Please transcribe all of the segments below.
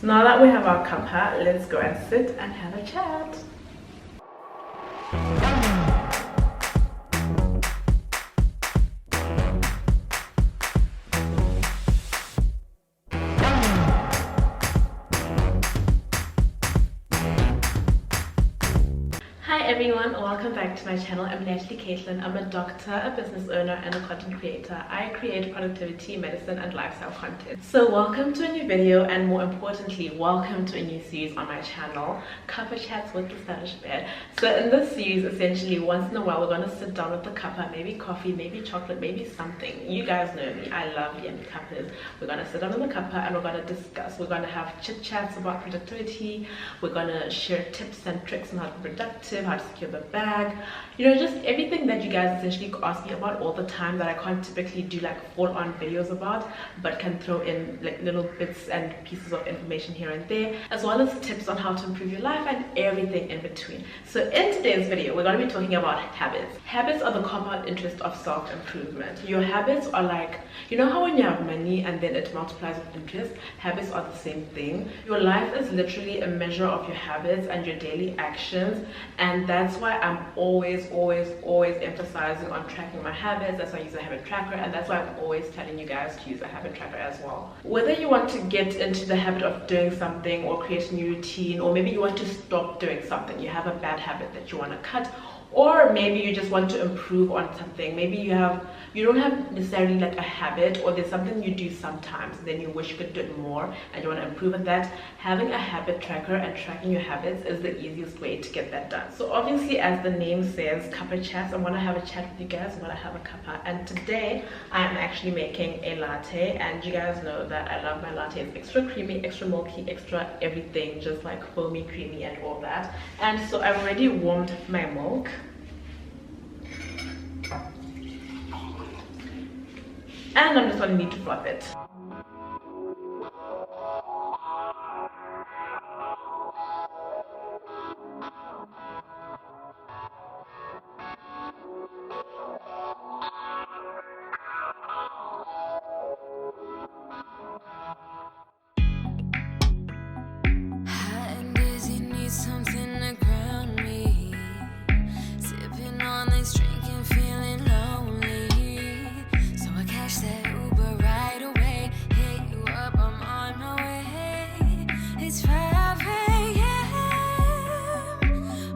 So now that we have our cuppa, let's go and sit and have a chat. Hi everyone, welcome back to my channel. I'm Natalie Caitlin. I'm a doctor, a business owner, and a content creator. I create productivity, medicine, and lifestyle content. So welcome to a new video, and more importantly, welcome to a new series on my channel, Cuppa Chats with TheStylishMed. So in this series, essentially, once in a while, we're going to sit down with the cuppa, maybe coffee, maybe chocolate, maybe something. You guys know me, I love yummy cuppas. We're going to sit down with the cuppa and we're going to discuss. We're going to have chit chats about productivity. We're going to share tips and tricks on how to be productive, how to secure the bag, you know, just everything that you guys essentially ask me about all the time that I can't typically do like full-on videos about, but can throw in like little bits and pieces of information here and there, as well as tips on how to improve your life and everything in between. So in today's video, we're going to be talking about habits. Habits are the compound interest of self-improvement. Your habits are like, you know how when you have money and then it multiplies with interest, habits are the same thing. Your life is literally a measure of your habits and your daily actions, and that's why I'm always emphasizing on tracking my habits. That's why I use a habit tracker, and that's why I'm always telling you guys to use a habit tracker as well. Whether you want to get into the habit of doing something or create a new routine, or maybe you want to stop doing something, you have a bad habit that you want to cut, or maybe you just want to improve on something. Maybe you don't have necessarily like a habit, or there's something you do sometimes, then you wish you could do it more and you want to improve at that. Having a habit tracker and tracking your habits is the easiest way to get that done. So obviously, as the name says, Cuppa Chats, I want to have a chat with you guys. I want to have a cuppa, and today I am actually making a latte, and you guys know that I love my lattes extra creamy, extra milky, extra everything, just like foamy, creamy, and all that. And so I've already warmed my milk. And I'm just going to need to froth it. Something to ground me, sipping on this drink and feeling lonely, so I catch that Uber right away, hit you up, I'm on my way. It's 5 a.m.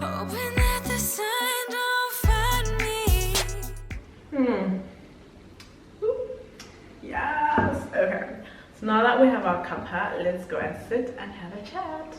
hoping that the sun don't find me. Yes. Okay, so now that we have our cuppa, let's go and sit and have a chat.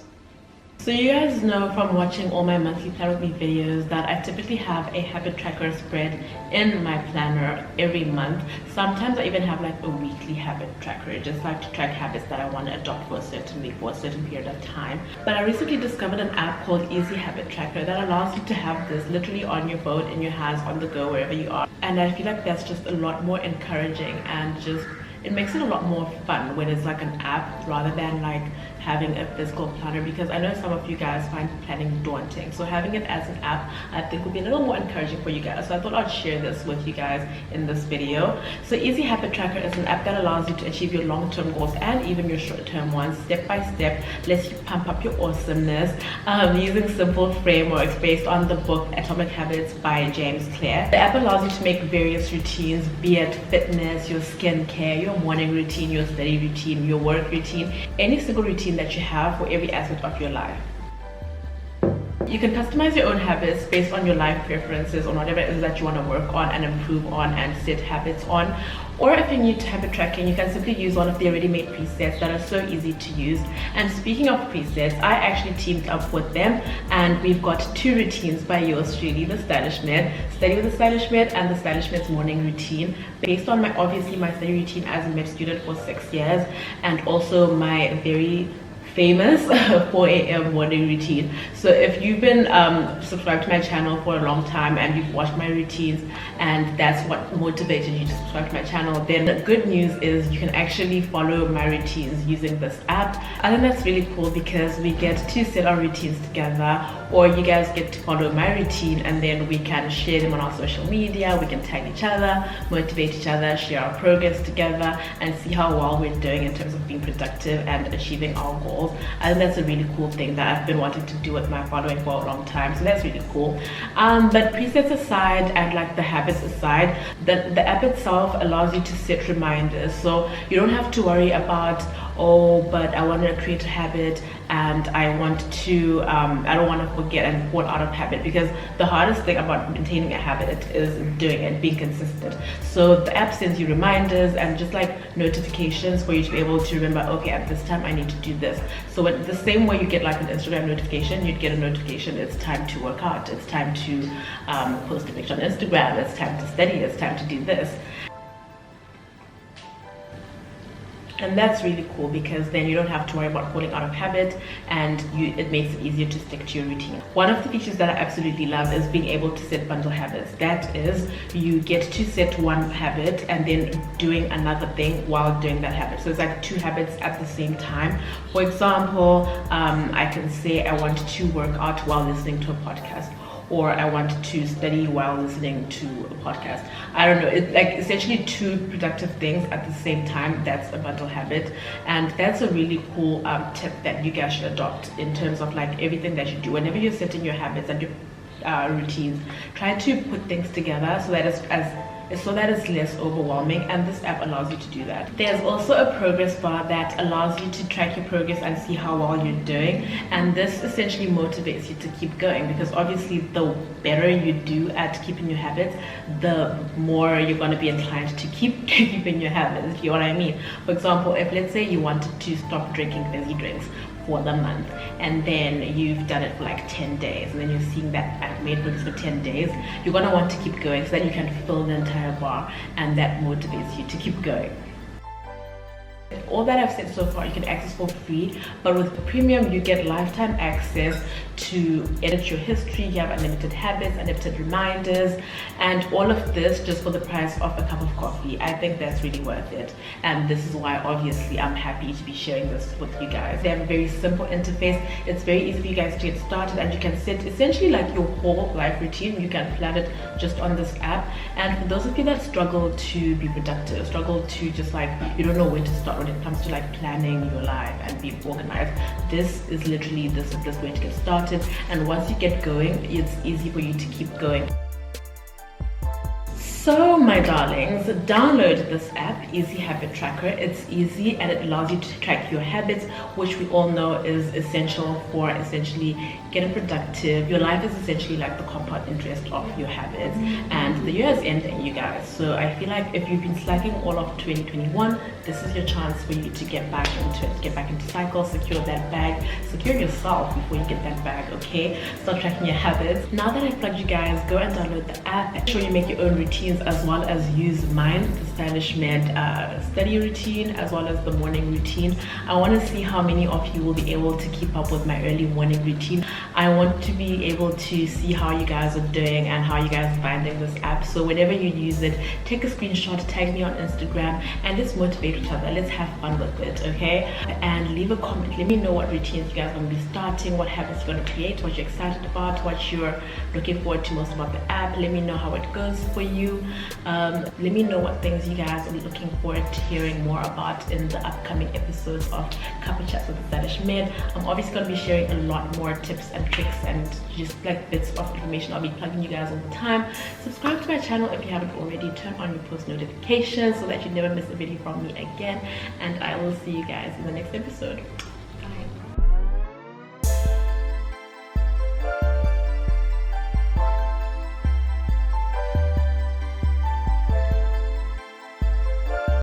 So you guys know from watching all my monthly plan with me videos that I typically have a habit tracker spread in my planner every month. Sometimes I even have like a weekly habit tracker, just like to track habits that I want to adopt for a certain week, for a certain period of time. But I recently discovered an app called Easy Habit Tracker that allows you to have this literally on your phone, in your hands, on the go, wherever you are. And I feel like that's just a lot more encouraging, and just it makes it a lot more fun when it's like an app rather than like having a physical planner, because I know some of you guys find planning daunting. So having it as an app, I think, would be a little more encouraging for you guys. So I thought I'd share this with you guys in this video. So Easy Habit Tracker is an app that allows you to achieve your long-term goals and even your short-term ones step by step, lets you pump up your awesomeness using simple frameworks based on the book Atomic Habits by James Clear. The app allows you to make various routines, be it fitness, your skincare, your morning routine, your study routine, your work routine, any single routine that you have for every aspect of your life. You can customize your own habits based on your life preferences, on whatever it is that you want to work on and improve on and set habits on. Or if you're new to habit tracking, you can simply use one of the ready-made presets that are so easy to use. And speaking of presets, I actually teamed up with them, and we've got 2 routines by yours truly, The Stylish Med, Study with The Stylish Med, and The Stylish Med's morning routine, based on obviously my study routine as a med student for 6 years, and also my very famous 4 a.m. morning routine. So if you've been subscribed to my channel for a long time and you've watched my routines and that's what motivated you to subscribe to my channel, then the good news is you can actually follow my routines using this app. I think that's really cool because we get to set our routines together. or you guys get to follow my routine, and then we can share them on our social media. We can tag each other, motivate each other, share our progress together, and see how well we're doing in terms of being productive and achieving our goals. I think that's a really cool thing that I've been wanting to do with my following for a long time, so that's really cool. But presets aside and like the habits aside, the app itself allows you to set reminders, so you don't have to worry about, oh, but I want to create a habit and I want to I don't want to forget and fall out of habit, because the hardest thing about maintaining a habit is doing it, being consistent. So the app sends you reminders and just like notifications for you to be able to remember, okay, at this time I need to do this. So the same way you get like an Instagram notification, you'd get a notification, it's time to work out, it's time to post a picture on Instagram, it's time to study, it's time to do this. And that's really cool, because then you don't have to worry about falling out of habit, and it makes it easier to stick to your routine. One of the features that I absolutely love is being able to set bundle habits. That is, you get to set one habit and then doing another thing while doing that habit. So it's like 2 habits at the same time. For example, I can say I want to work out while listening to a podcast, or I want to study while listening to a podcast. I don't know, it's like essentially 2 productive things at the same time. That's a bundle habit, and that's a really cool tip that you guys should adopt in terms of like everything that you do. Whenever you're setting your habits and your routines, try to put things together so that it's less overwhelming, and this app allows you to do that. There's also a progress bar that allows you to track your progress and see how well you're doing, and this essentially motivates you to keep going, because obviously the better you do at keeping your habits, the more you're going to be inclined to keep keeping your habits, if you know what I mean. For example, if let's say you wanted to stop drinking fizzy drinks for the month, and then you've done it for like 10 days, and then you're seeing that app made progress for 10 days, you're going to want to keep going so that you can fill the entire bar, and that motivates you to keep going. All that I've said so far you can access for free, but with premium you get lifetime access to edit your history. You have unlimited habits, unlimited reminders, and all of this just for the price of a cup of coffee. I think that's really worth it, and this is why obviously I'm happy to be sharing this with you guys. They have a very simple interface. It's very easy for you guys to get started, and you can set essentially like your whole life routine. You can plan it just on this app. And for those of you that struggle to be productive, struggle to just like, you don't know where to start when it comes to like planning your life and being organized, this is literally the simplest way to get started. And once you get going, it's easy for you to keep going. So my darlings, download this app, Easy Habit Tracker. It's easy and it allows you to track your habits, which we all know is essential for essentially getting productive. Your life is essentially like the compound interest of your habits, and the year is ending, you guys. So I feel like if you've been slacking all of 2021, this is your chance for you to get back into it, get back into cycle, secure that bag, secure yourself before you get that bag, okay? Start tracking your habits. Now that I've plugged you guys, go and download the app. Make sure you make your own routines, as well as use mine, the TheStylishMed study routine, as well as the morning routine. I want to see how many of you will be able to keep up with my early morning routine. I want to be able to see how you guys are doing and how you guys are finding this app. So whenever you use it, take a screenshot, tag me on Instagram, and let's motivate each other. Let's have fun with it, okay? And leave a comment. Let me know what routines you guys are going to be starting, what habits you're going to create, what you're excited about, what you're looking forward to most about the app. Let me know how it goes for you. Let me know what things you guys are looking forward to hearing more about in the upcoming episodes of Cuppa Chats with TheStylishMed. I'm obviously going to be sharing a lot more tips and tricks and just like bits of information. I'll be plugging you guys all the time. Subscribe to my channel if you haven't already. Turn on your post notifications so that you never miss a video from me again, and I will see you guys in the next episode.